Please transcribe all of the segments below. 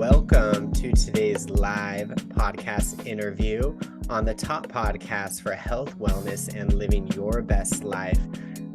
welcome to today's live podcast interview on the top podcast for health, wellness, and living your best life,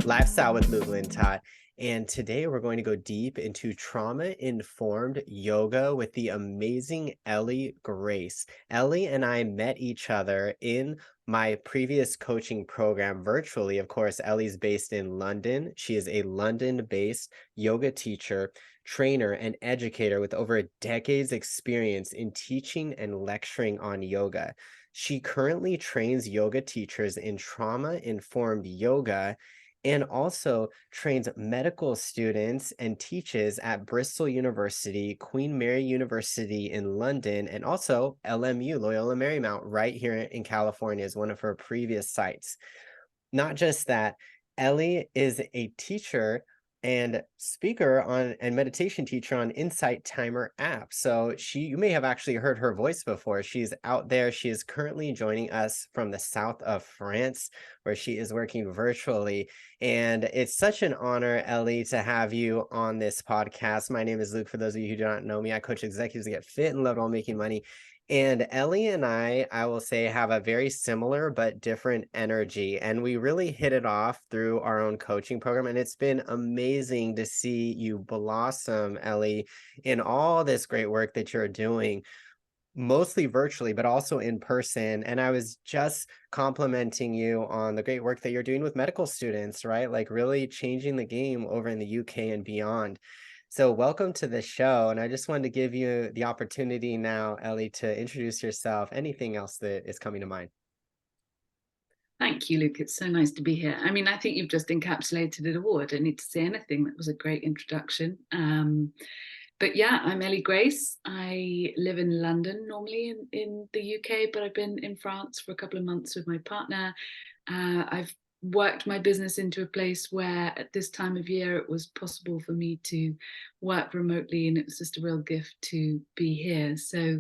Lifestyle with Luke Lintott. And today we're going to go deep into trauma-informed yoga with the amazing Ellie Grace. Ellie and I met each other in my previous coaching program virtually. Of course, Ellie's based in London. She is a London-based yoga teacher, trainer, and educator with over a decade's experience in teaching and lecturing on yoga. She currently trains yoga teachers in trauma-informed yoga and also trains medical students and teaches at Bristol University, Queen Mary University in London, and also LMU, Loyola Marymount, right here in California is one of her previous sites. Not just that, Ellie is a teacher and speaker on and meditation teacher on Insight Timer app. So you may have actually heard her voice before. She's out there. She is currently joining us from the south of France, where she is working virtually. And it's such an honor, Ellie, to have you on this podcast. My name is Luke. For those of you who do not know me, I coach executives to get fit and love while making money. And Ellie and I will say, have a very similar but different energy. And we really hit it off through our own coaching program. And it's been amazing to see you blossom, Ellie, in all this great work that you're doing, mostly virtually, but also in person. And I was just complimenting you on the great work that you're doing with medical students, right? Like really changing the game over in the UK and beyond. So welcome to the show. And I just wanted to give you the opportunity now, Ellie, to introduce yourself, anything else that is coming to mind. Thank you, Luke. It's so nice to be here. I mean, I think you've just encapsulated it all. I don't need to say anything. That was a great introduction. But yeah, I'm Ellie Grace. I live in London normally in the UK, but I've been in France for a couple of months with my partner. I've worked my business into a place where at this time of year it was possible for me to work remotely, and it was just a real gift to be here. So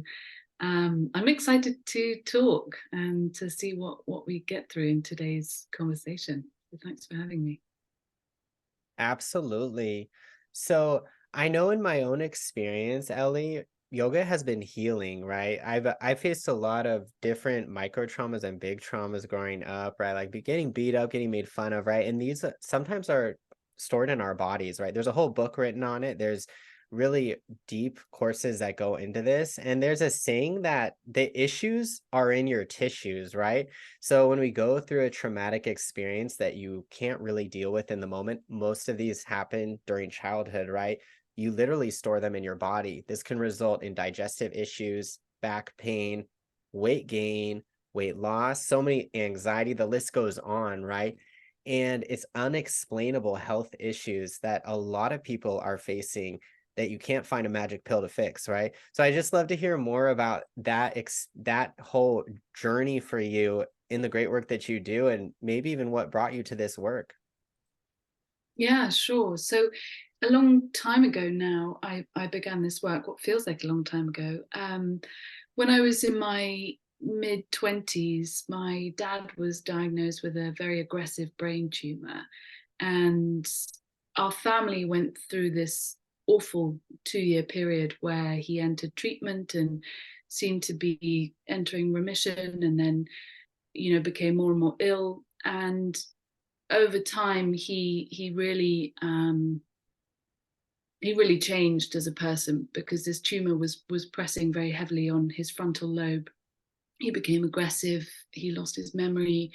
I'm excited to talk and to see what we get through in today's conversation. So thanks for having me. Absolutely. So I know in my own experience, Ellie, yoga has been healing, right? I faced a lot of different micro traumas and big traumas growing up, right? Like getting beat up, getting made fun of, right? And these sometimes are stored in our bodies, right? There's a whole book written on it. There's really deep courses that go into this. And there's a saying that the issues are in your tissues, right? So when we go through a traumatic experience that you can't really deal with in the moment, most of these happen during childhood, right? You literally store them in your body. This can result in digestive issues, back pain, weight gain, weight loss, so many anxiety, the list goes on, right? And it's unexplainable health issues that a lot of people are facing that you can't find a magic pill to fix, right? So I just love to hear more about that whole journey for you in the great work that you do, and maybe even what brought you to this work. Yeah, sure. So a long time ago now, I began this work, what feels like a long time ago. When I was in my mid-20s, my dad was diagnosed with a very aggressive brain tumor. And our family went through this awful 2-year period where he entered treatment and seemed to be entering remission, and then, became more and more ill. And over time, he really changed as a person, because this tumor was pressing very heavily on his frontal lobe. He became aggressive. He lost his memory.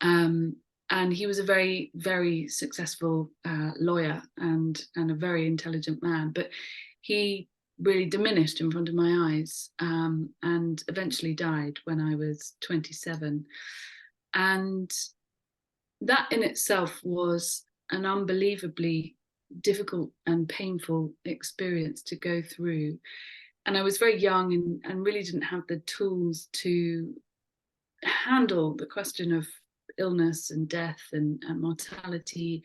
And he was a very, very successful lawyer and a very intelligent man. But he really diminished in front of my eyes, and eventually died when I was 27. And that in itself was an unbelievably difficult and painful experience to go through. And I was very young and really didn't have the tools to handle the question of illness and death and mortality.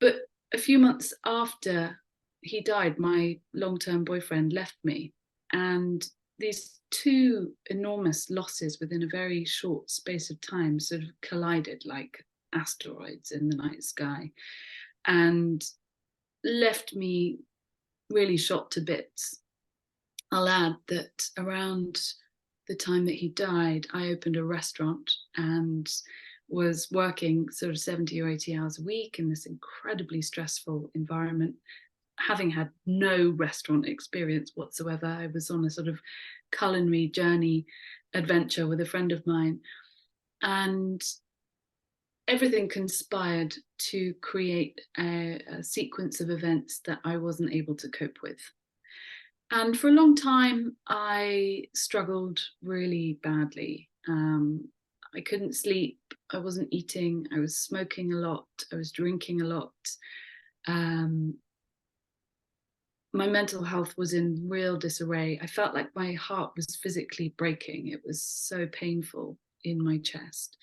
But a few months after he died, my long-term boyfriend left me. And these two enormous losses within a very short space of time sort of collided like asteroids in the night sky, and left me really shot to bits. I'll add that around the time that he died, I opened a restaurant and was working sort of 70 or 80 hours a week in this incredibly stressful environment. Having had no restaurant experience whatsoever, I was on a sort of culinary journey adventure with a friend of mine. And everything conspired to create a sequence of events that I wasn't able to cope with. And for a long time, I struggled really badly. I couldn't sleep. I wasn't eating. I was smoking a lot. I was drinking a lot. Um, my mental health was in real disarray. I felt like my heart was physically breaking. It was so painful in my chest.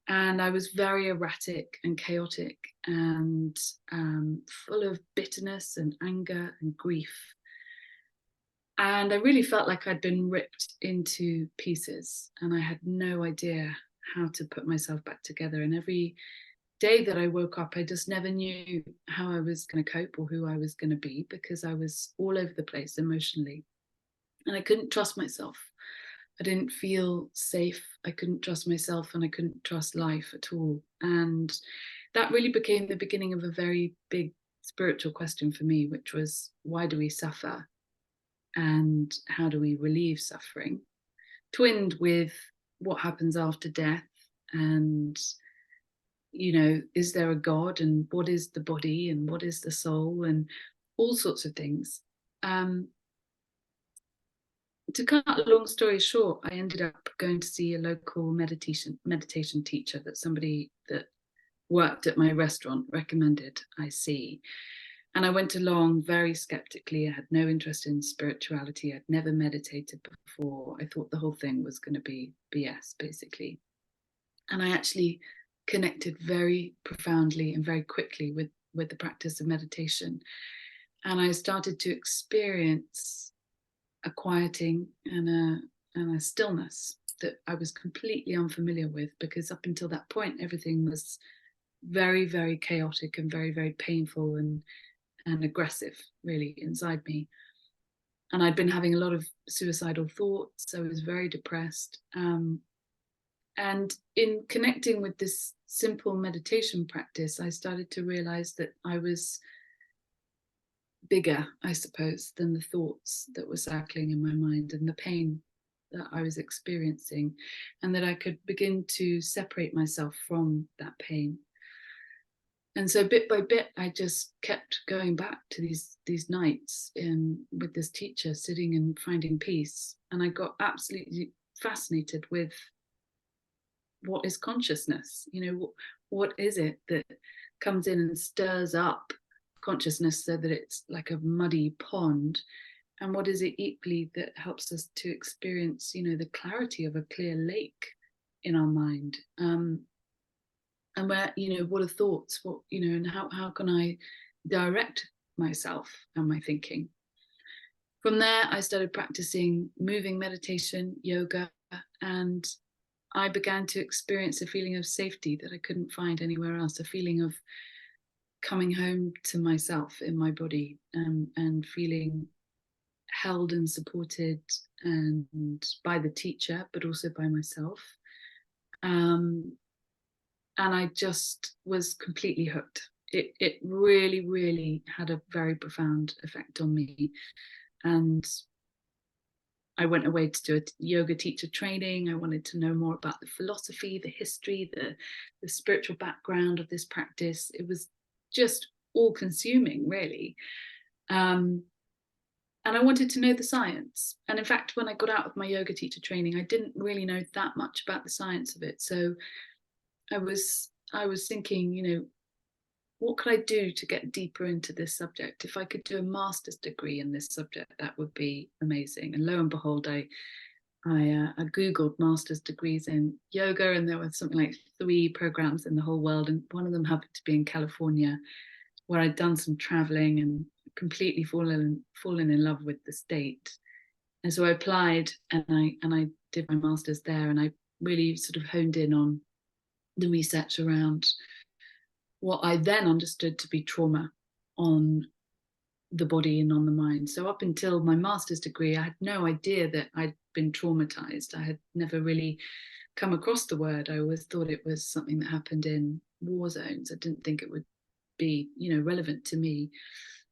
And I was very erratic and chaotic and full of bitterness and anger and grief. And I really felt like I'd been ripped into pieces and I had no idea how to put myself back together. And every day that I woke up, I just never knew how I was going to cope or who I was going to be, because I was all over the place emotionally. And I couldn't trust myself. I didn't feel safe. I couldn't trust myself and I couldn't trust life at all. And that really became the beginning of a very big spiritual question for me, which was, why do we suffer? And how do we relieve suffering? Twinned with what happens after death, and is there a God, and what is the body, and what is the soul, and all sorts of things. To cut a long story short, I ended up going to see a local meditation teacher that somebody that worked at my restaurant recommended I see. And I went along very skeptically. I had no interest in spirituality. I'd never meditated before. I thought the whole thing was going to be BS, basically. And I actually connected very profoundly and very quickly with the practice of meditation. And I started to experience a quieting and a stillness that I was completely unfamiliar with, because up until that point, everything was very, very chaotic and very, very painful and aggressive, really, inside me. And I'd been having a lot of suicidal thoughts. I was very depressed. And in connecting with this simple meditation practice, I started to realize that I was bigger, I suppose, than the thoughts that were circling in my mind and the pain that I was experiencing, and that I could begin to separate myself from that pain. And so bit by bit, I just kept going back to these nights with this teacher, sitting and finding peace. And I got absolutely fascinated with what is consciousness. What is it that comes in and stirs up consciousness so that it's like a muddy pond? And what is it equally that helps us to experience, the clarity of a clear lake in our mind? And where, what are thoughts, and how can I direct myself and my thinking? From there, I started practicing moving meditation, yoga, and I began to experience a feeling of safety that I couldn't find anywhere else, a feeling of coming home to myself in my body, and feeling held and supported, and by the teacher, but also by myself. And I just was completely hooked. It really, really had a very profound effect on me. And I went away to do a yoga teacher training. I wanted to know more about the philosophy, the history, the spiritual background of this practice. It was just all consuming, really. And I wanted to know the science. And in fact, when I got out of my yoga teacher training, I didn't really know that much about the science of it. So I was thinking, what could I do to get deeper into this subject? If I could do a master's degree in this subject, that would be amazing. And lo and behold, I Googled master's degrees in yoga, and there were something like 3 programs in the whole world. And one of them happened to be in California, where I'd done some traveling and completely fallen in love with the state. And so I applied and I did my master's there, and I really sort of honed in on the research around what I then understood to be trauma, on the body and on the mind. So up until my master's degree, I had no idea that I'd been traumatized. I had never really come across the word. I always thought it was something that happened in war zones. I didn't think it would be, relevant to me.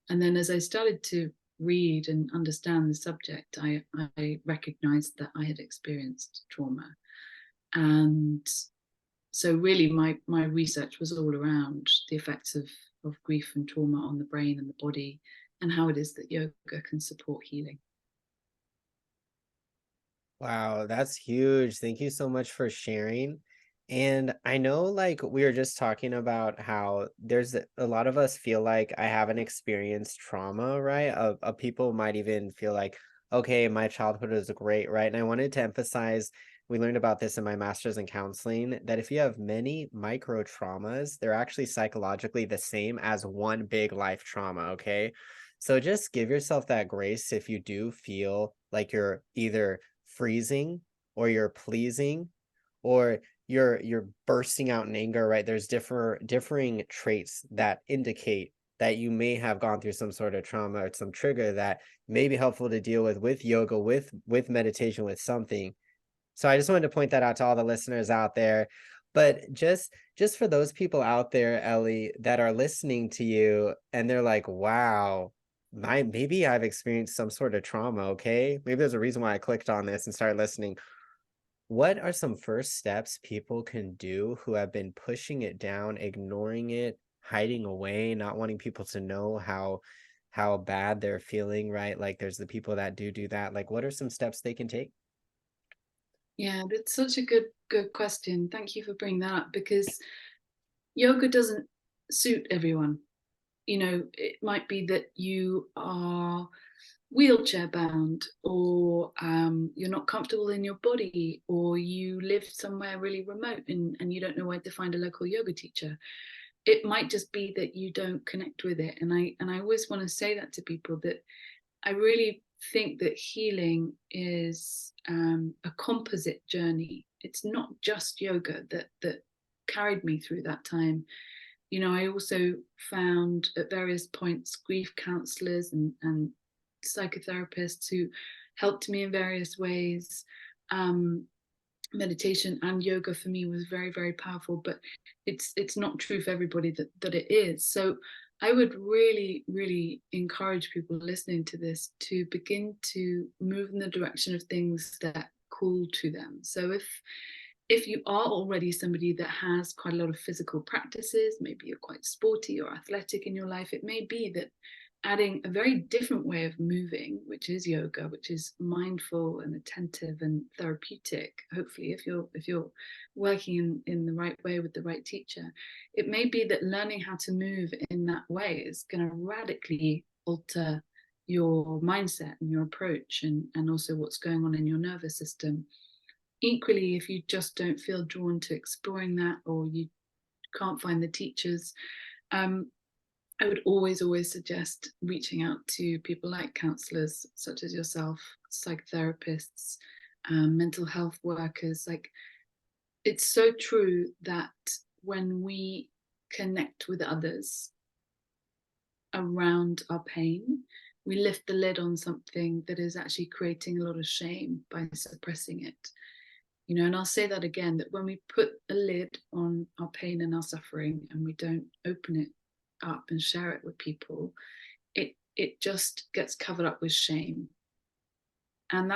And then as I started to read and understand the subject, I recognized that I had experienced trauma. And so really my research was all around the effects of grief and trauma on the brain and the body, and how it is that yoga can support healing. Wow, that's huge. Thank you so much for sharing. And I know, like, we were just talking about how there's a lot of us feel like I haven't experienced trauma, right? People might even feel like, okay, my childhood was great, right? And I wanted to emphasize, we learned about this in my master's in counseling, that if you have many micro traumas, they're actually psychologically the same as one big life trauma, okay? So just give yourself that grace if you do feel like you're either freezing or you're pleasing or you're bursting out in anger, right? There's differing traits that indicate that you may have gone through some sort of trauma or some trigger that may be helpful to deal with yoga, with meditation, with something. So I just wanted to point that out to all the listeners out there. But just for those people out there, Ellie, that are listening to you and they're like, wow, maybe I've experienced some sort of trauma, okay? Maybe there's a reason why I clicked on this and started listening. What are some first steps people can do who have been pushing it down, ignoring it, hiding away, not wanting people to know how bad they're feeling, right? Like there's the people that do that. Like what are some steps they can take? Yeah, that's such a good question. Thank you for bringing that up, because yoga doesn't suit everyone. It might be that you are wheelchair bound, or you're not comfortable in your body, or you live somewhere really remote and you don't know where to find a local yoga teacher. It might just be that you don't connect with it. And I always want to say that to people, that I really think that healing is a composite journey. It's not just yoga that carried me through that time. I also found at various points grief counselors and psychotherapists who helped me in various ways. Um, Meditation and yoga for me was very, very powerful, but it's not true for everybody that it is. So I would really, really encourage people listening to this to begin to move in the direction of things that call to them. So if you are already somebody that has quite a lot of physical practices, maybe you're quite sporty or athletic in your life, it may be that adding a very different way of moving, which is yoga, which is mindful and attentive and therapeutic, hopefully if you're working in the right way with the right teacher, it may be that learning how to move in that way is going to radically alter your mindset and your approach, and also what's going on in your nervous system. Equally, if you just don't feel drawn to exploring that, or you can't find the teachers, I would always suggest reaching out to people like counselors such as yourself, psychotherapists, mental health workers. Like, it's so true that when we connect with others around our pain, we lift the lid on something that is actually creating a lot of shame by suppressing it. And I'll say that again, that when we put a lid on our pain and our suffering and we don't open it up and share it with people, it just gets covered up with shame. And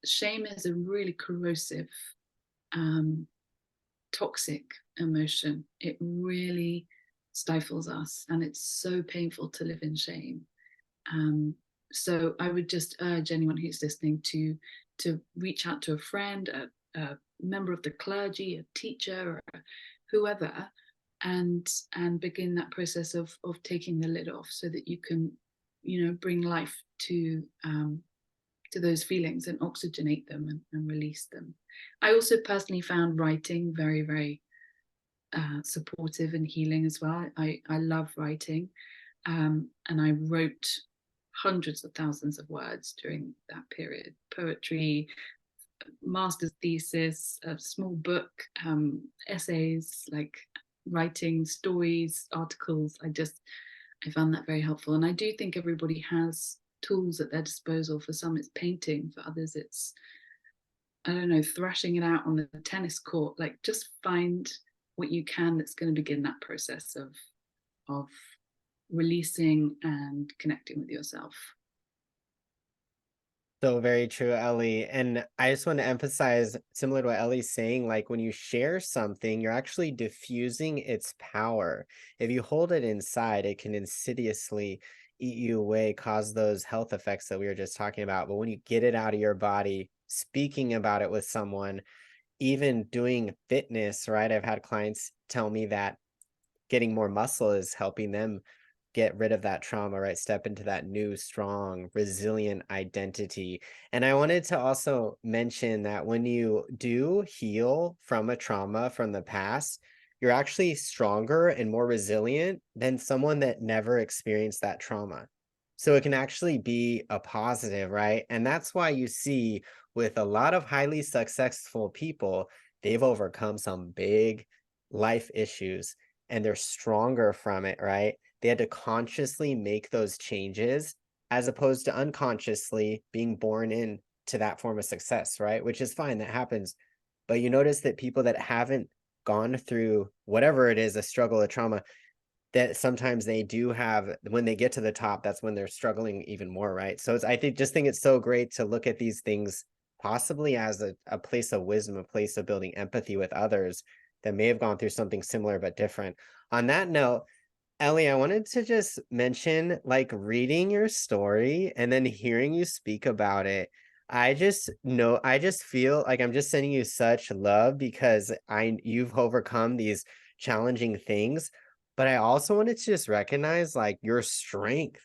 shame is a really corrosive, toxic emotion. It really stifles us, and it's so painful to live in shame. So I would just urge anyone who's listening to reach out to a friend, a member of the clergy, a teacher, or whoever, and begin that process of taking the lid off, so that you can bring life to those feelings and oxygenate them and release them. I also personally found writing very, very supportive and healing as well. I love writing, and I wrote hundreds of thousands of words during that period. Poetry, master's thesis, a small book, essays, like writing stories, articles. I found that very helpful. And I do think everybody has tools at their disposal. For some, it's painting. For others, it's, I don't know, thrashing it out on the tennis court. Like, just find what you can that's going to begin that process of releasing and connecting with yourself. So very true, Ellie. And I just want to emphasize, similar to what Ellie's saying, like when you share something, you're actually diffusing its power. If you hold it inside, it can insidiously eat you away, cause those health effects that we were just talking about. But when you get it out of your body, speaking about it with someone, even doing fitness, right? I've had clients tell me that getting more muscle is helping them get rid of that trauma, right? Step into that new, strong, resilient identity. And I wanted to also mention that when you do heal from a trauma from the past, you're actually stronger and more resilient than someone that never experienced that trauma. So it can actually be a positive, right? And that's why you see with a lot of highly successful people, they've overcome some big life issues and they're stronger from it, right? They had to consciously make those changes as opposed to unconsciously being born in to that form of success, right? Which is fine, that happens. But you notice that people that haven't gone through whatever it is, a struggle, a trauma, that sometimes they do have, when they get to the top, that's when they're struggling even more, right? So it's, I think it's so great to look at these things possibly as a place of wisdom, a place of building empathy with others that may have gone through something similar but different. On that note, Ellie, I wanted to just mention, like, reading your story and then hearing you speak about it. I just feel like I'm just sending you such love because you've overcome these challenging things, but I also wanted to just recognize like your strength.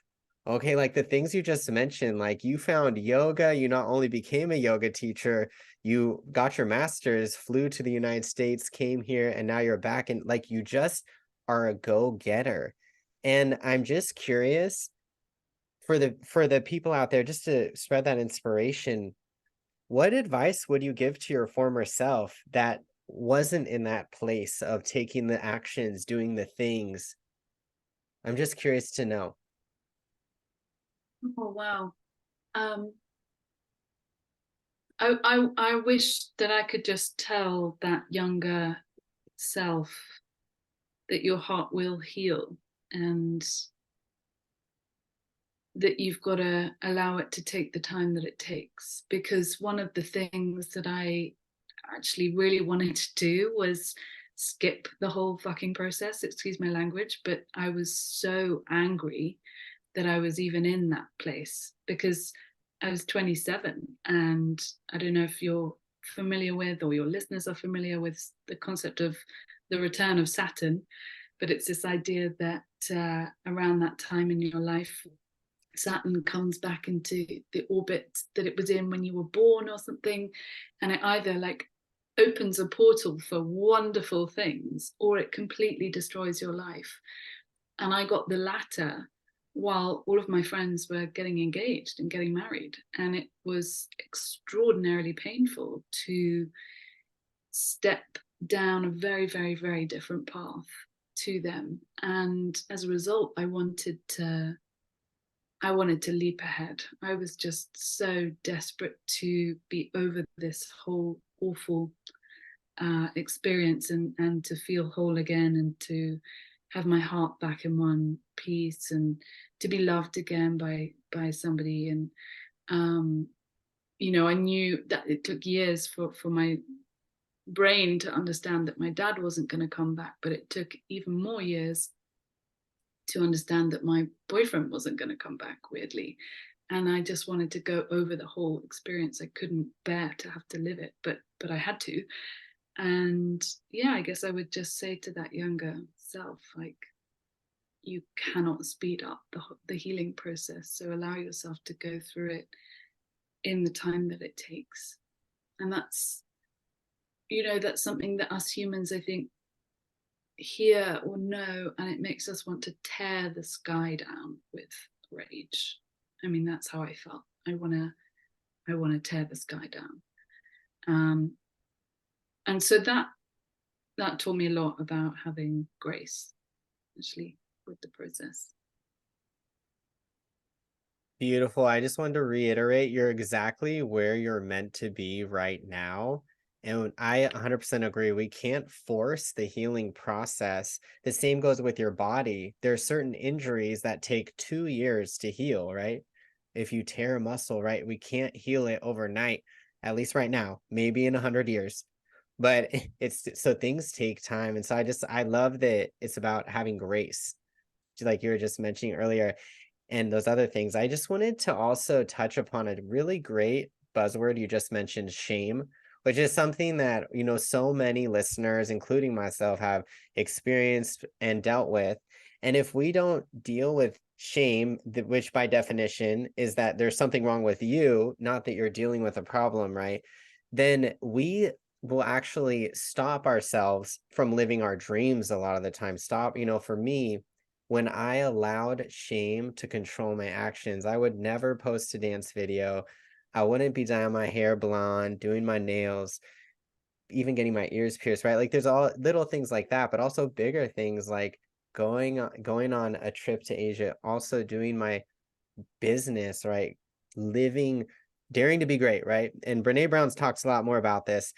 Okay, like the things you just mentioned, like you found yoga, you not only became a yoga teacher, you got your master's, flew to the United States, came here, and now you're back and like you just are a go-getter. And I'm just curious for the people out there, just to spread that inspiration, what advice would you give to your former self that wasn't in that place of taking the actions, doing the things? I'm just curious to know. Oh wow. Um, I wish that I could just tell that younger self that your heart will heal and that you've got to allow it to take the time that it takes. Because one of the things that I actually really wanted to do was skip the whole fucking process, excuse my language, but I was so angry that I was even in that place because I was 27. And I don't know if you're familiar with, or your listeners are familiar with, the concept of the return of Saturn, but it's this idea that around that time in your life, Saturn comes back into the orbit that it was in when you were born or something, and it either like opens a portal for wonderful things or it completely destroys your life. And I got the latter while all of my friends were getting engaged and getting married, and it was extraordinarily painful to step down a very, very, very different path to them. And as a result, I wanted to leap ahead. I was just so desperate to be over this whole awful experience and to feel whole again and to have my heart back in one piece and to be loved again by somebody. And I knew that it took years for my brain to understand that my dad wasn't going to come back, but it took even more years to understand that my boyfriend wasn't going to come back, weirdly. And I just wanted to go over the whole experience. I couldn't bear to have to live it, but I had to. And yeah, I guess I would just say to that younger self, like, you cannot speed up the healing process. So allow yourself to go through it in the time that it takes. And that's something that us humans, I think, hear or know, and it makes us want to tear the sky down with rage. I mean, that's how I felt. I want to tear the sky down. And so that taught me a lot about having grace, actually, with the process. Beautiful. I just wanted to reiterate, you're exactly where you're meant to be right now. And I 100% agree. We can't force the healing process. The same goes with your body. There are certain injuries that take 2 years to heal, right? If you tear a muscle, right, we can't heal it overnight, at least right now, maybe in 100 years. But it's so things take time. And so I love that it's about having grace, like you were just mentioning earlier and those other things. I just wanted to also touch upon a really great buzzword you just mentioned, shame, which is something that, so many listeners, including myself, have experienced and dealt with. And if we don't deal with shame, which by definition is that there's something wrong with you, not that you're dealing with a problem, right? Then we will actually stop ourselves from living our dreams a lot of the time. For me, when I allowed shame to control my actions, I would never post a dance video. I wouldn't be dyeing my hair blonde, doing my nails, even getting my ears pierced, right? Like there's all little things like that, but also bigger things like going on a trip to Asia, also doing my business, right? Living, daring to be great, right? And Brene Brown's talks a lot more about this.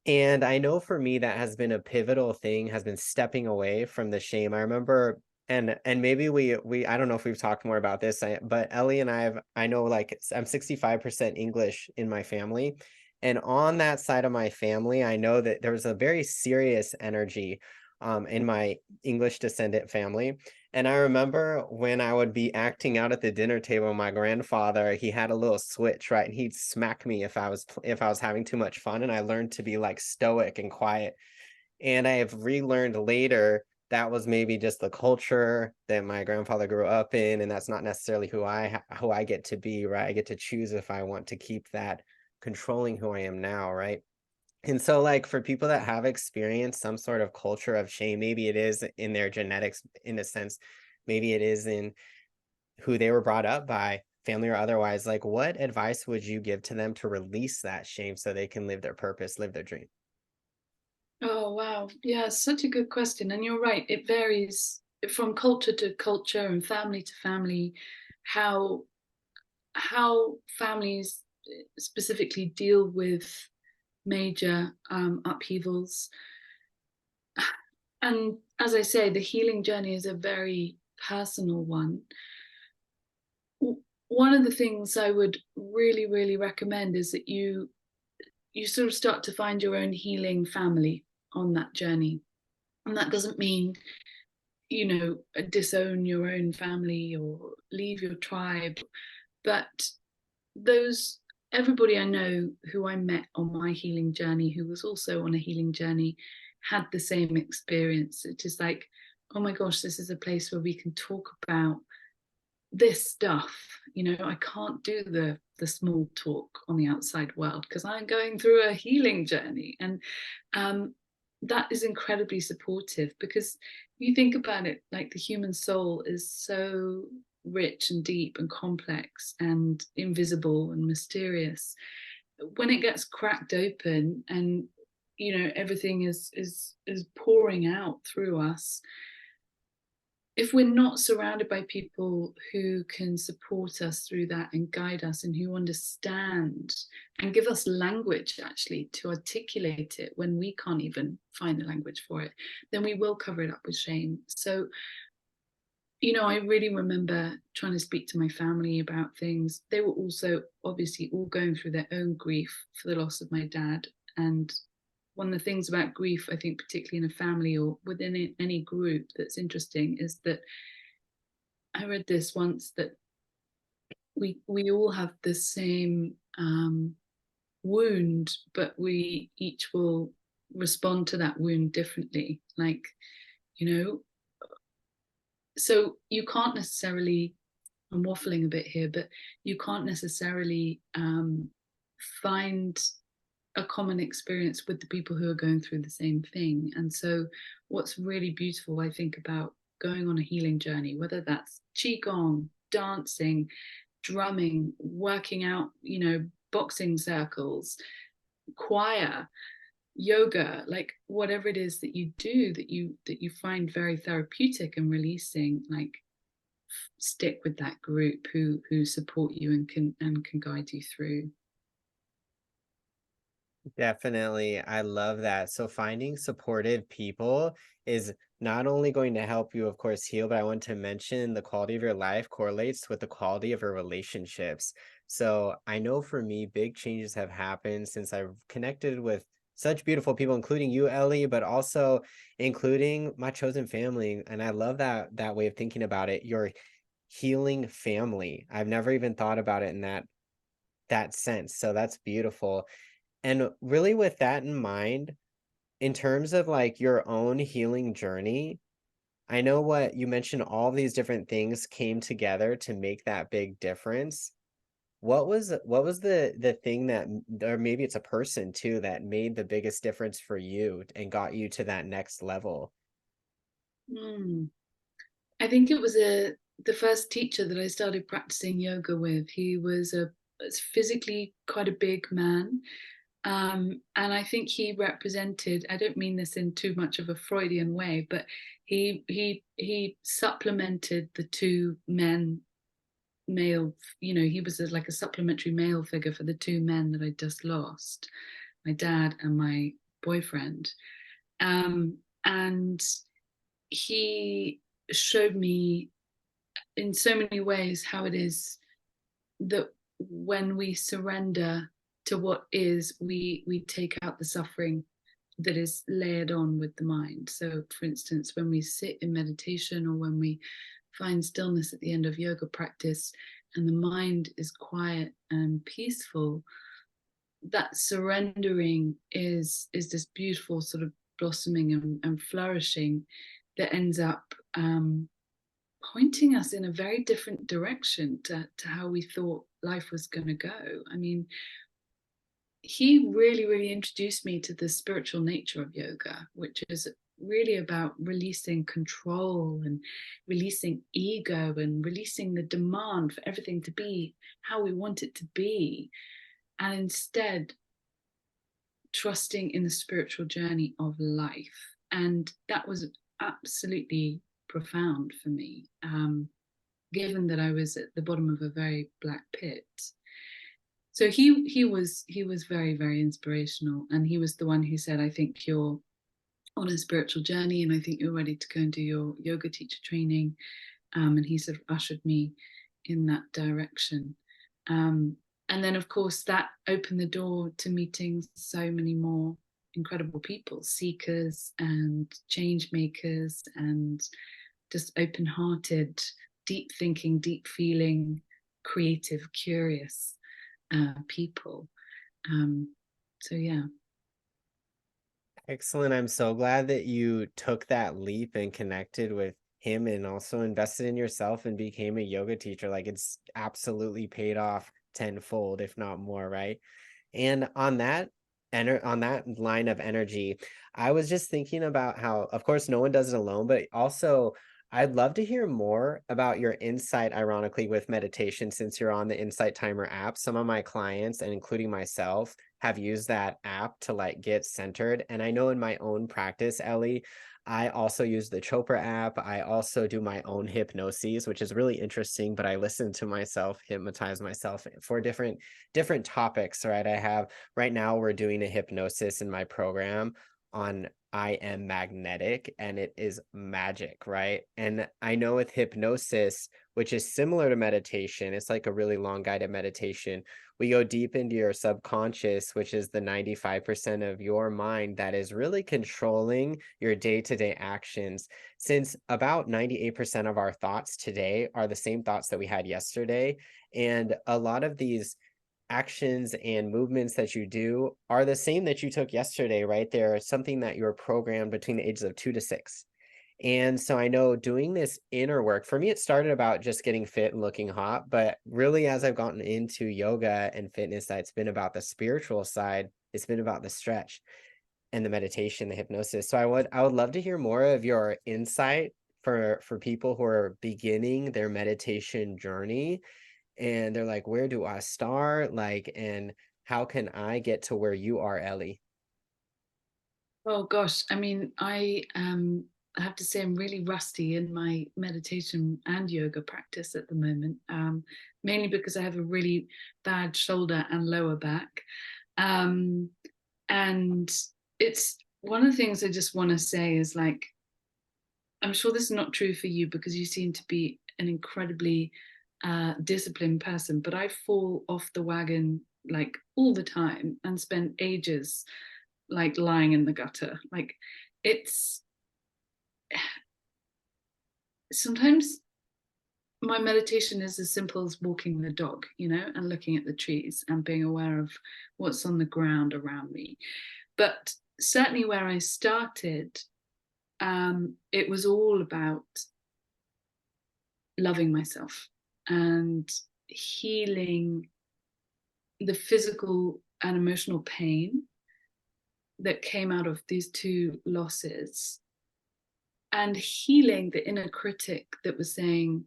And I know for me that has been a pivotal thing, has been stepping away from the shame. I remember and maybe we I don't know if we've talked more about this, but Ellie and I know like I'm 65% English in my family. And on that side of my family, I know that there was a very serious energy in my English descendant family. And I remember when I would be acting out at the dinner table, my grandfather, he had a little switch, right? And he'd smack me if I was having too much fun. And I learned to be like stoic and quiet. And I have relearned later that was maybe just the culture that my grandfather grew up in, and that's not necessarily who I get to be, right? I get to choose if I want to keep that controlling who I am now, right? And so, like, for people that have experienced some sort of culture of shame, maybe it is in their genetics, in a sense, maybe it is in who they were brought up by, family or otherwise. Like, what advice would you give to them to release that shame so they can live their purpose, live their dream? Oh, wow. Yeah, such a good question. And you're right, it varies from culture to culture and family to family, how families specifically deal with major upheavals. And as I say, the healing journey is a very personal one. One of the things I would really, really recommend is that you sort of start to find your own healing family on that journey. And that doesn't mean, disown your own family or leave your tribe, but those everybody I know who I met on my healing journey, who was also on a healing journey, had the same experience. It's just like, oh my gosh, this is a place where we can talk about this stuff. I can't do the small talk on the outside world because I'm going through a healing journey. And that is incredibly supportive, because you think about it, like the human soul is so rich and deep and complex and invisible and mysterious. When it gets cracked open and everything is pouring out through us, if we're not surrounded by people who can support us through that and guide us and who understand and give us language actually to articulate it when we can't even find the language for it, then we will cover it up with shame. So, I really remember trying to speak to my family about things. They were also obviously all going through their own grief for the loss of my dad. And one of the things about grief, I think, particularly in a family or within any group, that's interesting is that I read this once, that we all have the same wound, but we each will respond to that wound differently. Like, you know, so you can't necessarily, I'm waffling a bit here, but you can't necessarily find a common experience with the people who are going through the same thing. And so what's really beautiful, I think, about going on a healing journey, whether that's qigong, dancing, drumming, working out, boxing circles, choir, yoga, like whatever it is that you do that you find very therapeutic and releasing, like stick with that group who support you and can guide you through. Definitely. I love that. So finding supportive people is not only going to help you, of course, heal, but I want to mention the quality of your life correlates with the quality of your relationships. So I know for me, big changes have happened since I've connected with such beautiful people, including you, Ellie, but also including my chosen family. And I love that way of thinking about it. Your healing family. I've never even thought about it in that sense. So that's beautiful. And really with that in mind, in terms of like your own healing journey, I know what you mentioned all these different things came together to make that big difference. What was the thing that or maybe it's a person too that made the biggest difference for you and got you to that next level? Mm. I think it was the first teacher that I started practicing yoga with. He was a physically quite a big man. And I think he represented, I don't mean this in too much of a Freudian way, but he supplemented the two men male, he was like a supplementary male figure for the two men that I just lost, my dad and my boyfriend. And he showed me in so many ways how it is that when we surrender to what is, we take out the suffering that is layered on with the mind. So for instance, when we sit in meditation or when we find stillness at the end of yoga practice and the mind is quiet and peaceful, that surrendering is this beautiful sort of blossoming and flourishing that ends up pointing us in a very different direction to how we thought life was going to go. I mean, he really, really introduced me to the spiritual nature of yoga, which is really about releasing control and releasing ego and releasing the demand for everything to be how we want it to be. And instead, trusting in the spiritual journey of life. And that was absolutely profound for me, given that I was at the bottom of a very black pit. So he was very, very inspirational, and he was the one who said, I think you're on a spiritual journey and I think you're ready to go and do your yoga teacher training. And he sort of ushered me in that direction. um, and then of course that opened the door to meeting so many more incredible people, seekers and change makers and just open-hearted, deep thinking, deep feeling, creative, curious people. Um, so yeah. Excellent. I'm so glad that you took that leap and connected with him and also invested in yourself and became a yoga teacher. Like it's absolutely paid off tenfold, if not more, right? And on that line of energy, I was just thinking about how, of course, no one does it alone, but also I'd love to hear more about your insight, ironically, with meditation, since you're on the Insight Timer app. Some of my clients, and including myself, have used that app to like get centered. And I know in my own practice, Ellie, I also use the Chopra app. I also do my own hypnoses, which is really interesting, but I listen to myself, hypnotize myself for different topics, right? I have right now we're doing a hypnosis in my program on I am magnetic and it is magic, right? And I know with hypnosis, which is similar to meditation, it's like a really long guided meditation. We go deep into your subconscious, which is the 95% of your mind that is really controlling your day-to-day actions. Since about 98% of our thoughts today are the same thoughts that we had yesterday, and a lot of these actions and movements that you do are the same that you took yesterday, right? They're something that you're programmed between the ages of 2 to 6. And so I know doing this inner work, for me, it started about just getting fit and looking hot. But really, as I've gotten into yoga and fitness, it's been about the spiritual side. It's been about the stretch and the meditation, the hypnosis. So I would love to hear more of your insight for people who are beginning their meditation journey and they're like, where do I start? Like, and how can I get to where you are, Ellie? Oh gosh, I mean, I have to say I'm really rusty in my meditation and yoga practice at the moment, mainly because I have a really bad shoulder and lower back. Um, and it's one of the things I just want to say is like, I'm sure this is not true for you because you seem to be an incredibly disciplined person, but I fall off the wagon like all the time and spend ages like lying in the gutter. Like it's sometimes my meditation is as simple as walking the dog, you know, and looking at the trees and being aware of what's on the ground around me. But certainly where I started, it was all about loving myself and healing the physical and emotional pain that came out of these two losses, and healing the inner critic that was saying,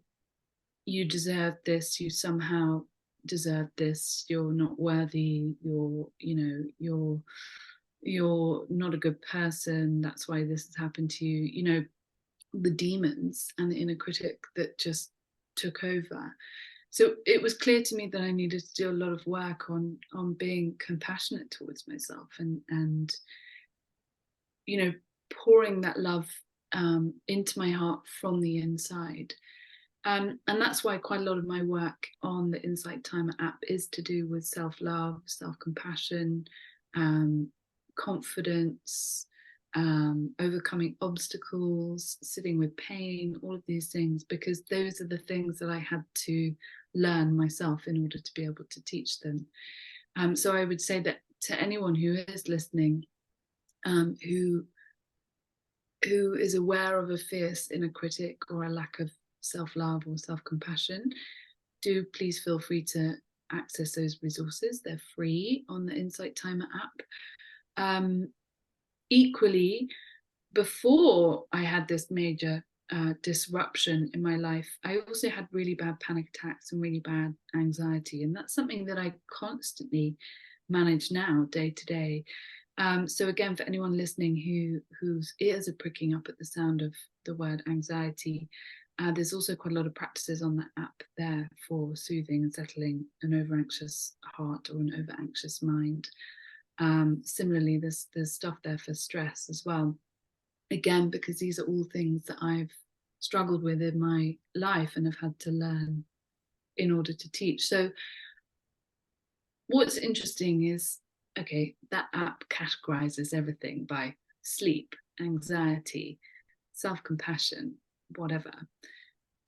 you deserve this, you somehow deserve this, you're not worthy, you're not a good person, that's why this has happened to you, you know, the demons and the inner critic that just took over. So it was clear to me that I needed to do a lot of work on being compassionate towards myself, and you know, pouring that love into my heart from the inside. And that's why quite a lot of my work on the Insight Timer app is to do with self-love, self-compassion, confidence, overcoming obstacles, sitting with pain, all of these things, because those are the things that I had to learn myself in order to be able to teach them. So I would say that to anyone who is listening, who is aware of a fierce inner critic or a lack of self-love or self-compassion, do please feel free to access those resources. They're free on the Insight Timer app. Equally, before I had this major disruption in my life, I also had really bad panic attacks and really bad anxiety. And that's something that I constantly manage now, day to day. So again, for anyone listening whose ears are pricking up at the sound of the word anxiety, there's also quite a lot of practices on the app there for soothing and settling an over-anxious heart or an over-anxious mind. Similarly, there's stuff there for stress as well. Again, because these are all things that I've struggled with in my life and have had to learn in order to teach. So what's interesting is, okay, that app categorizes everything by sleep, anxiety, self-compassion, whatever.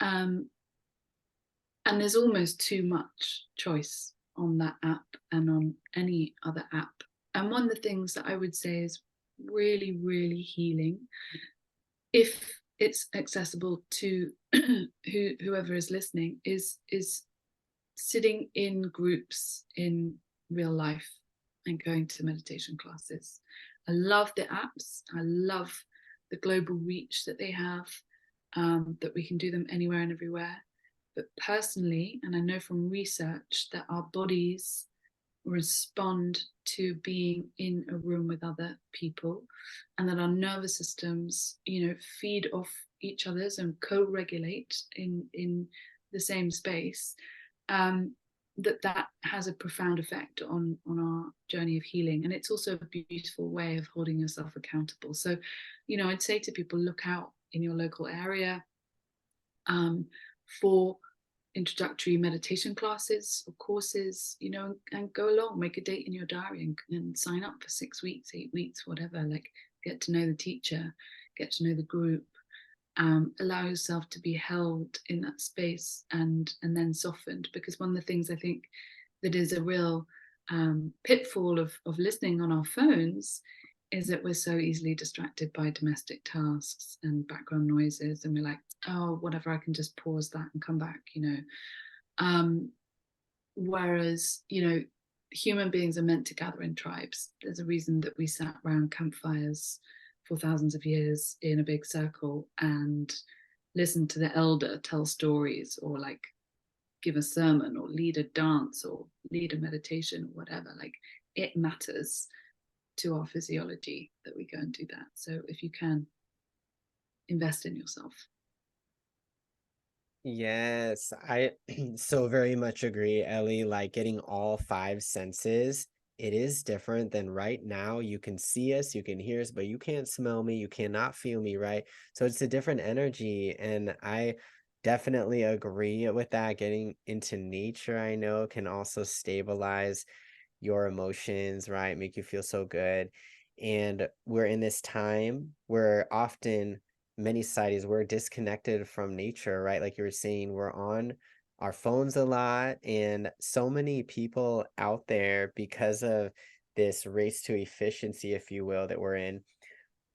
And there's almost too much choice on that app and on any other app. And one of the things that I would say is really, really healing, if it's accessible to whoever is listening, is sitting in groups in real life and going to meditation classes. I love the apps. I love the global reach that they have, that we can do them anywhere and everywhere. But personally, and I know from research that our bodies respond to being in a room with other people, and that our nervous systems, you know, feed off each other's and co-regulate in the same space, that has a profound effect on our journey of healing. And it's also a beautiful way of holding yourself accountable. So, you know, I'd say to people, look out in your local area for introductory meditation classes or courses, you know, and go along, make a date in your diary and sign up for 6 weeks, 8 weeks, whatever. Like, get to know the teacher, get to know the group, allow yourself to be held in that space and then softened. Because one of the things I think that is a real pitfall of listening on our phones is that we're so easily distracted by domestic tasks and background noises, and we're like, oh, whatever, I can just pause that and come back, you know. Whereas, you know, human beings are meant to gather in tribes. There's a reason that we sat around campfires for thousands of years in a big circle and listen to the elder tell stories, or like give a sermon, or lead a dance, or lead a meditation, or whatever. Like, it matters to our physiology that we go and do that. So if you can invest in yourself. Yes, I so very much agree, Ellie. Like getting all five senses, it is different than right now. You can see us, you can hear us, but you can't smell me, you cannot feel me, right? So it's a different energy. And I definitely agree with that. Getting into nature, I know, can also stabilize your emotions, right? Make you feel so good. And we're in this time where often many societies we're disconnected from nature, right? Like you were saying, we're on our phones a lot, and so many people out there because of this race to efficiency, if you will, that we're in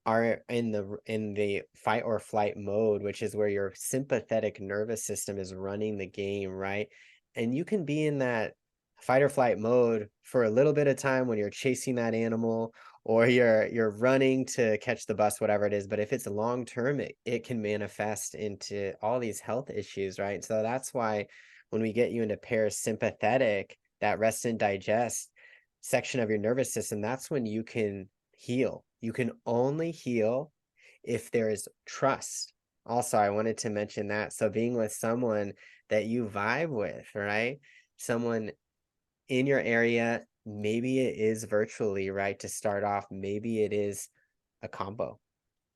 are in the fight or flight mode, which is where your sympathetic nervous system is running the game, right? And you can be in that fight or flight mode for a little bit of time when you're chasing that animal or you're running to catch the bus, whatever it is. But if it's long term, it can manifest into all these health issues, right? So that's why when we get you into parasympathetic, that rest and digest section of your nervous system, that's when you can heal. You can only heal if there is trust. Also, I wanted to mention that. So being with someone that you vibe with, right? Someone in your area, maybe it is virtually, right? To start off, maybe it is a combo.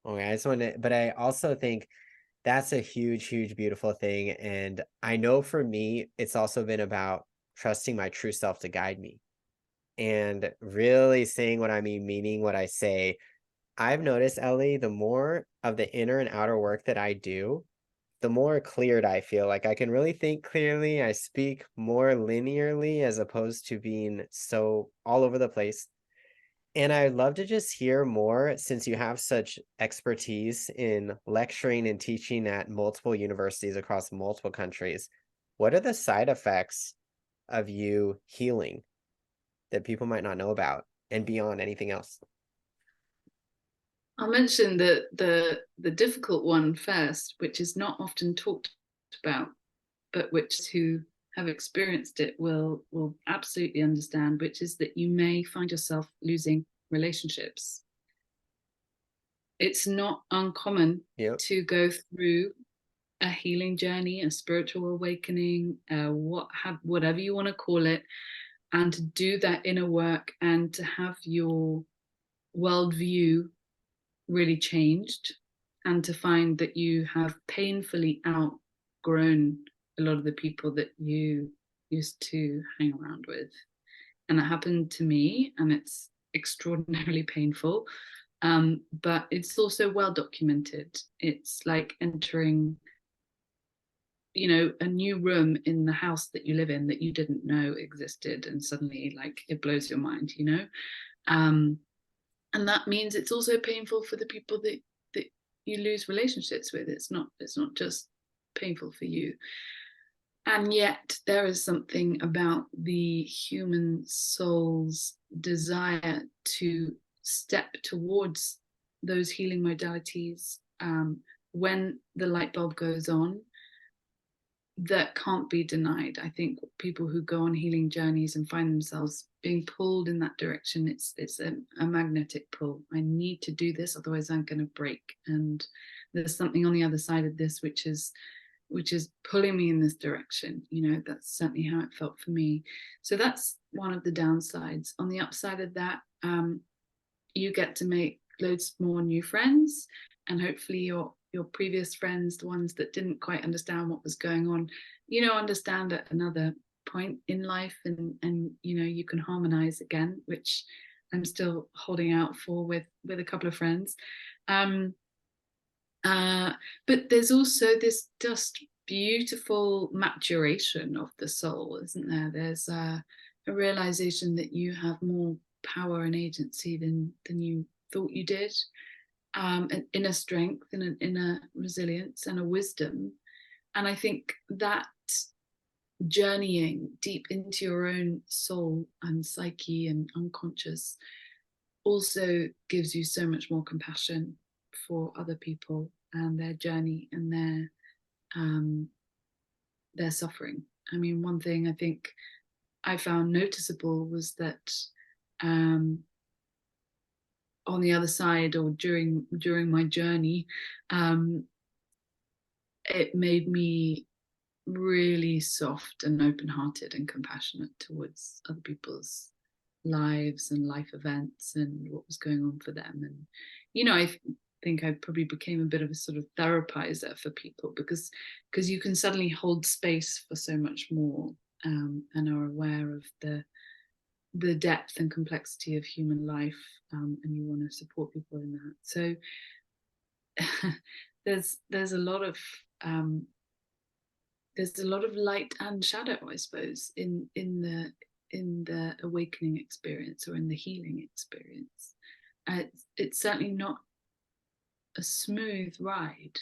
Okay, I just want to, but I also think that's a huge, huge, beautiful thing. And I know for me, it's also been about trusting my true self to guide me and really saying what I mean, meaning what I say. I've noticed, Ellie, the more of the inner and outer work that I do, the more cleared I feel. Like I can really think clearly. I speak more linearly as opposed to being so all over the place. And I'd love to just hear more since you have such expertise in lecturing and teaching at multiple universities across multiple countries. What are the side effects of you healing that people might not know about and beyond anything else? I'll mention the difficult one first, which is not often talked about, but which who have experienced it will absolutely understand, which is that you may find yourself losing relationships. It's not uncommon Yep. to go through a healing journey, a spiritual awakening, whatever you want to call it, and to do that inner work and to have your worldview really changed, and to find that you have painfully outgrown a lot of the people that you used to hang around with. And that happened to me, and it's extraordinarily painful. But it's also well documented. It's like entering, a new room in the house that you live in that you didn't know existed, and suddenly, like, it blows your mind. Um, and that means it's also painful for the people that you lose relationships with. It's not just painful for you. And yet there is something about the human soul's desire to step towards those healing modalities, when the light bulb goes on, that can't be denied. I think people who go on healing journeys and find themselves being pulled in that direction, it's a magnetic pull. I need to do this, otherwise I'm going to break. And there's something on the other side of this which is pulling me in this direction. That's certainly how it felt for me. So that's one of the downsides. On the upside of that, you get to make loads more new friends, and hopefully your previous friends, the ones that didn't quite understand what was going on, understand at another point in life, and you can harmonize again, which I'm still holding out for with a couple of friends. But there's also this just beautiful maturation of the soul, isn't there? There's a realization that you have more power and agency than you thought you did, an inner strength and an inner resilience and a wisdom. And I think that journeying deep into your own soul and psyche and unconscious also gives you so much more compassion for other people and their journey and their suffering. I mean, one thing I think I found noticeable was that, on the other side, or during my journey, it made me really soft and open-hearted and compassionate towards other people's lives and life events and what was going on for them. And I think I probably became a bit of a sort of therapizer for people, because you can suddenly hold space for so much more, and are aware of the depth and complexity of human life, and you want to support people in that. So there's a lot of light and shadow, I suppose, in the awakening experience, or in the healing experience. It's certainly not a smooth ride,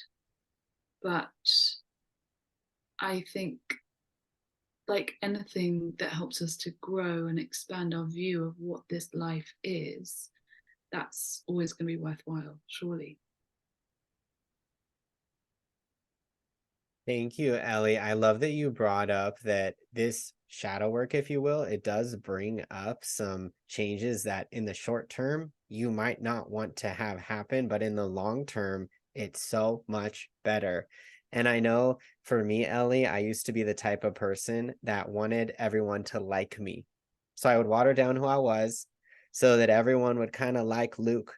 but I think, like anything that helps us to grow and expand our view of what this life is, that's always going to be worthwhile, surely. Thank you, Ellie. I love that you brought up that this shadow work, if you will, it does bring up some changes that in the short term you might not want to have happen, but in the long term, it's so much better. And I know for me, Ellie, I used to be the type of person that wanted everyone to like me. So I would water down who I was so that everyone would kind of like Luke.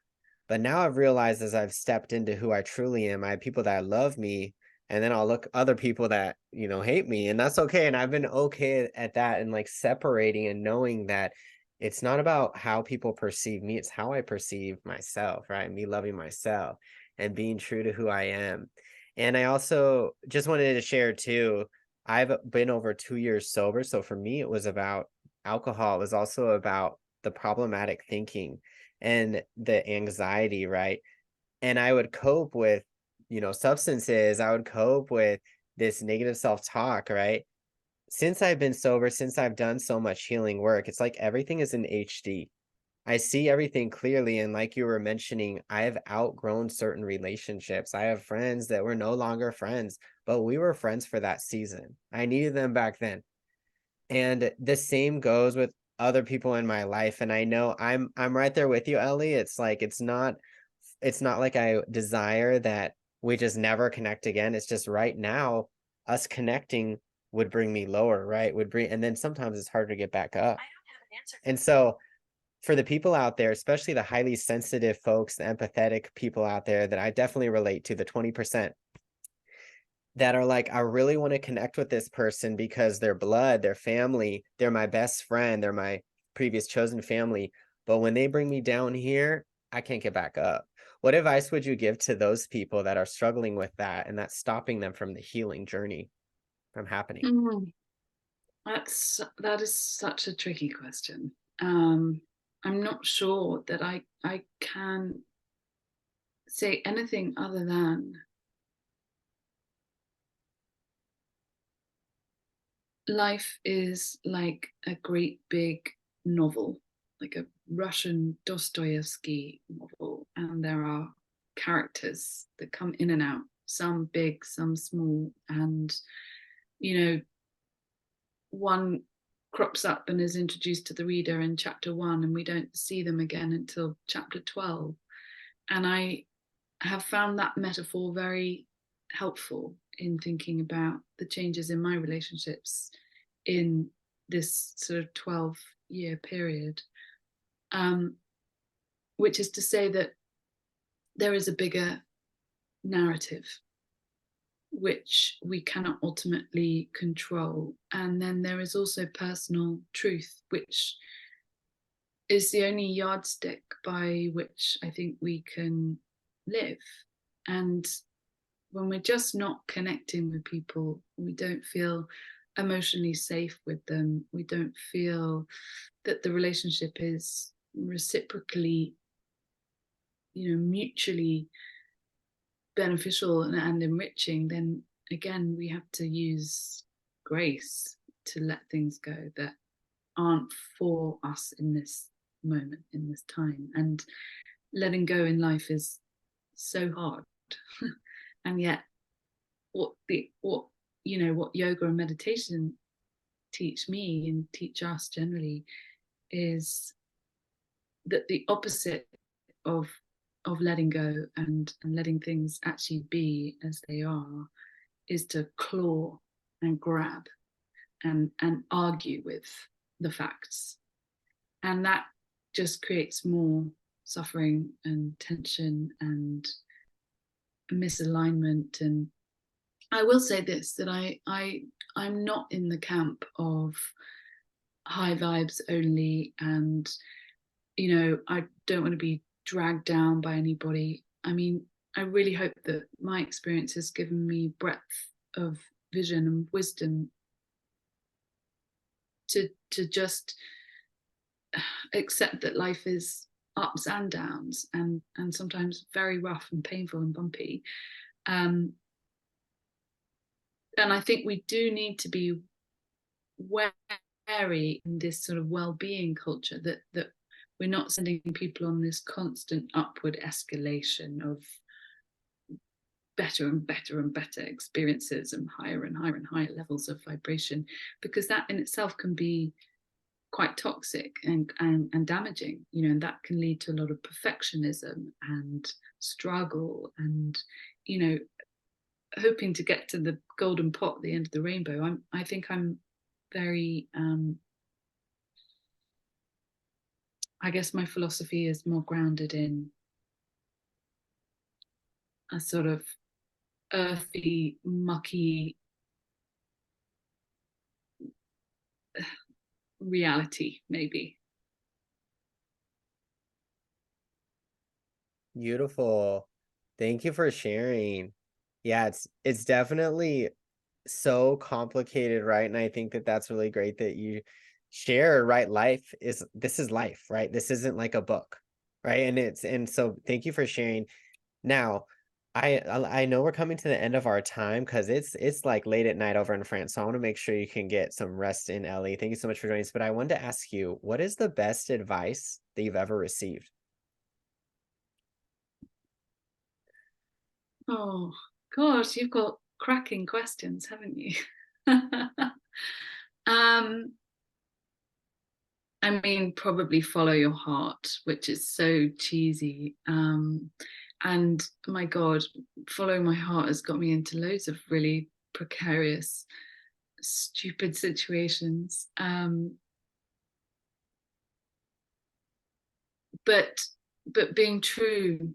But now I've realized, as I've stepped into who I truly am, I have people that love me, and then I'll look other people that, hate me, and that's okay. And I've been okay at that, and like separating and knowing that it's not about how people perceive me, it's how I perceive myself, right? Me loving myself and being true to who I am. And I also just wanted to share too, I've been over 2 years sober. So for me, it was about alcohol. It was also about the problematic thinking and the anxiety, right? And I would cope with substances. I would cope with this negative self-talk, right? Since I've been sober, since I've done so much healing work, it's like everything is in HD. I see everything clearly. And like you were mentioning, I have outgrown certain relationships. I have friends that were no longer friends, but we were friends for that season. I needed them back then. And the same goes with other people in my life. And I know I'm right there with you, Ellie. It's like it's not like I desire that we just never connect again. It's just right now, us connecting would bring me lower, right? And then sometimes it's hard to get back up. I don't have an answer. And so for the people out there, especially the highly sensitive folks, the empathetic people out there that I definitely relate to, the 20% that are like, I really want to connect with this person because they're blood, they're family, they're my best friend, they're my previous chosen family. But when they bring me down here, I can't get back up. What advice would you give to those people that are struggling with that and that's stopping them from the healing journey from happening? That is such a tricky question. I'm not sure that I can say anything other than life is like a great big novel, like a Russian Dostoevsky novel, and there are characters that come in and out, some big, some small, and one crops up and is introduced to the reader in chapter 1, and we don't see them again until chapter 12. And I have found that metaphor very helpful in thinking about the changes in my relationships in this sort of 12-year period, which is to say that there is a bigger narrative which we cannot ultimately control. And then there is also personal truth, which is the only yardstick by which I think we can live. And when we're just not connecting with people, we don't feel emotionally safe with them. We don't feel that the relationship is reciprocally, mutually beneficial and enriching. Then again, we have to use grace to let things go that aren't for us in this moment, in this time. And letting go in life is so hard. And yet what yoga and meditation teach me and teach us generally is that the opposite of letting go and letting things actually be as they are is to claw and grab and argue with the facts. And that just creates more suffering and tension and misalignment. And I will say this, that I'm not in the camp of high vibes only, and I don't want to be dragged down by anybody. I mean, I really hope that my experience has given me breadth of vision and wisdom to just accept that life is ups and downs, and sometimes very rough and painful and bumpy. And I think we do need to be wary in this sort of well-being culture, that we're not sending people on this constant upward escalation of better and better and better experiences and higher and higher and higher levels of vibration, because that in itself can be quite toxic and damaging, and that can lead to a lot of perfectionism and struggle and hoping to get to the golden pot at the end of the rainbow. I think I'm very I guess my philosophy is more grounded in a sort of earthy, mucky reality, maybe. Beautiful. Thank you for sharing. Yeah, it's definitely so complicated, right? And I think that that's really great that you share, right? This is life, right? This isn't like a book, right? And so thank you for sharing. Now, I know we're coming to the end of our time because it's like late at night over in France. So I want to make sure you can get some rest in, Ellie. Thank you so much for joining us. But I wanted to ask you, what is the best advice that you've ever received? Oh gosh, you've got cracking questions, haven't you? I mean, probably follow your heart, which is so cheesy. And my God, following my heart has got me into loads of really precarious, stupid situations. But being true,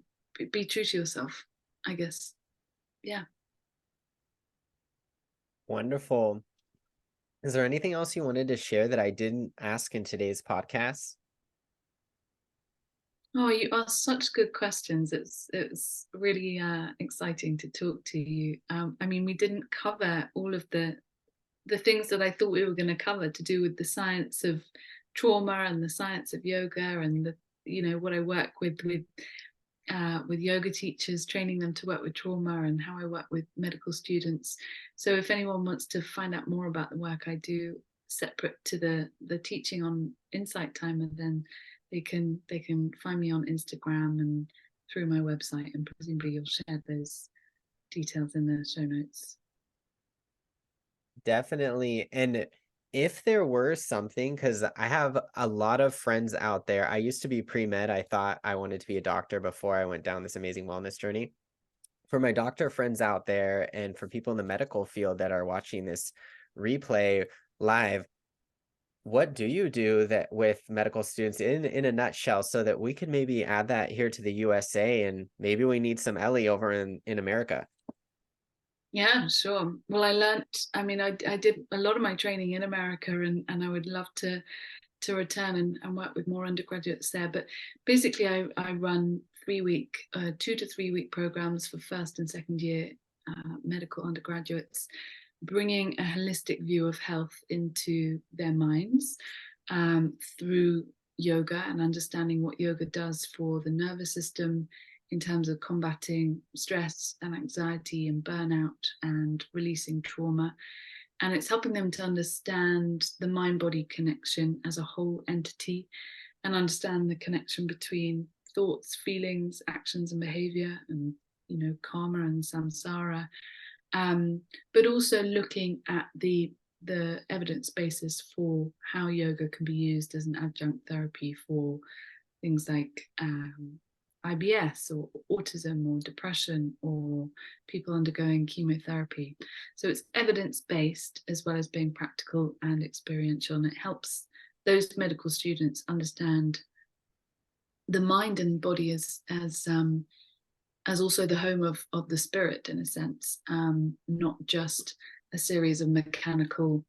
be true to yourself, I guess. Yeah. Wonderful. Is there anything else you wanted to share that I didn't ask in today's podcast? Oh, you asked such good questions. It's really exciting to talk to you. I mean, we didn't cover all of the things that I thought we were going to cover, to do with the science of trauma and the science of yoga, and what I work with yoga teachers, training them to work with trauma, and how I work with medical students. So if anyone wants to find out more about the work I do separate to the teaching on Insight Timer, then they can find me on Instagram and through my website, and presumably you'll share those details in the show notes. Definitely. And if there were something, because I have a lot of friends out there. I used to be pre-med. I thought I wanted to be a doctor before I went down this amazing wellness journey. For my doctor friends out there and for people in the medical field that are watching this replay live, what do you do that with medical students in a nutshell, so that we could maybe add that here to the USA, and maybe we need some Ellie over in America? Yeah, sure. Well, I mean, I did a lot of my training in America, and I would love to return and work with more undergraduates there. But basically, I run 3-week, 2 to 3 week programs for first and second year medical undergraduates, bringing a holistic view of health into their minds through yoga, and understanding what yoga does for the nervous system in terms of combating stress and anxiety and burnout and releasing trauma. And it's helping them to understand the mind-body connection as a whole entity, and understand the connection between thoughts, feelings, actions, and behavior, and karma and samsara. But also looking at the evidence basis for how yoga can be used as an adjunct therapy for things like IBS or autism or depression or people undergoing chemotherapy. So it's evidence-based as well as being practical and experiential, and it helps those medical students understand the mind and body as also the home of the spirit, in a sense, not just a series of mechanical,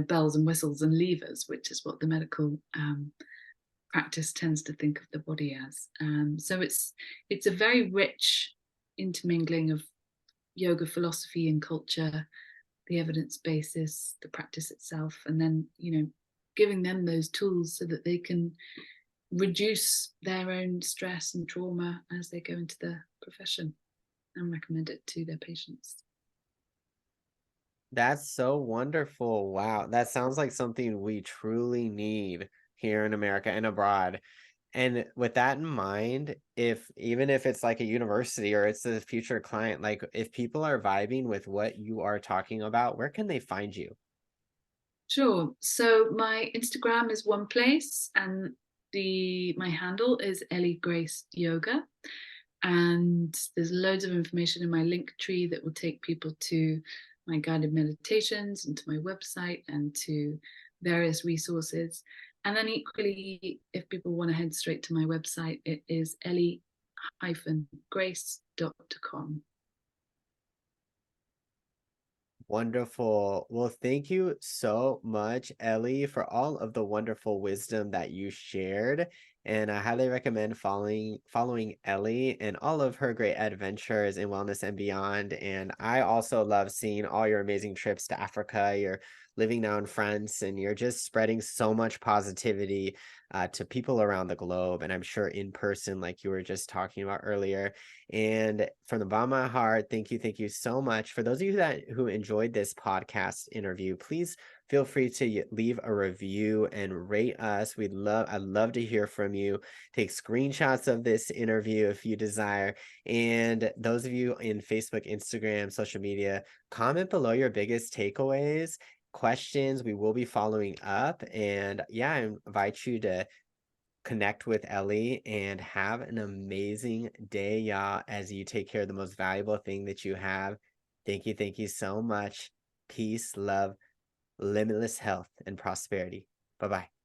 bells and whistles and levers, which is what the medical practice tends to think of the body as. So it's a very rich intermingling of yoga philosophy and culture, the evidence basis, the practice itself, and then giving them those tools so that they can reduce their own stress and trauma as they go into the profession and recommend it to their patients. That's so wonderful. Wow. That sounds like something we truly need here in America and abroad. And with that in mind, if even if it's like a university or it's a future client, like if people are vibing with what you are talking about, where can they find you? Sure. So my Instagram is one place, and my handle is Ellie Grace Yoga. And there's loads of information in my link tree that will take people to my guided meditations and to my website and to various resources. And then equally, if people want to head straight to my website, it is ellie-grace.com. Wonderful. Well, thank you so much, Ellie, for all of the wonderful wisdom that you shared. And I highly recommend following Ellie and all of her great adventures in wellness and beyond. And I also love seeing all your amazing trips to Africa. You're living now in France, and you're just spreading so much positivity to people around the globe. And I'm sure in person, like you were just talking about earlier. And from the bottom of my heart, thank you so much. For those of you who enjoyed this podcast interview, please feel free to leave a review and rate us. I'd love to hear from you. Take screenshots of this interview if you desire. And those of you in Facebook, Instagram, social media, comment below your biggest takeaways, questions. We will be following up. And yeah, I invite you to connect with Ellie and have an amazing day, y'all, as you take care of the most valuable thing that you have. Thank you so much. Peace, love, limitless health, and prosperity. Bye bye.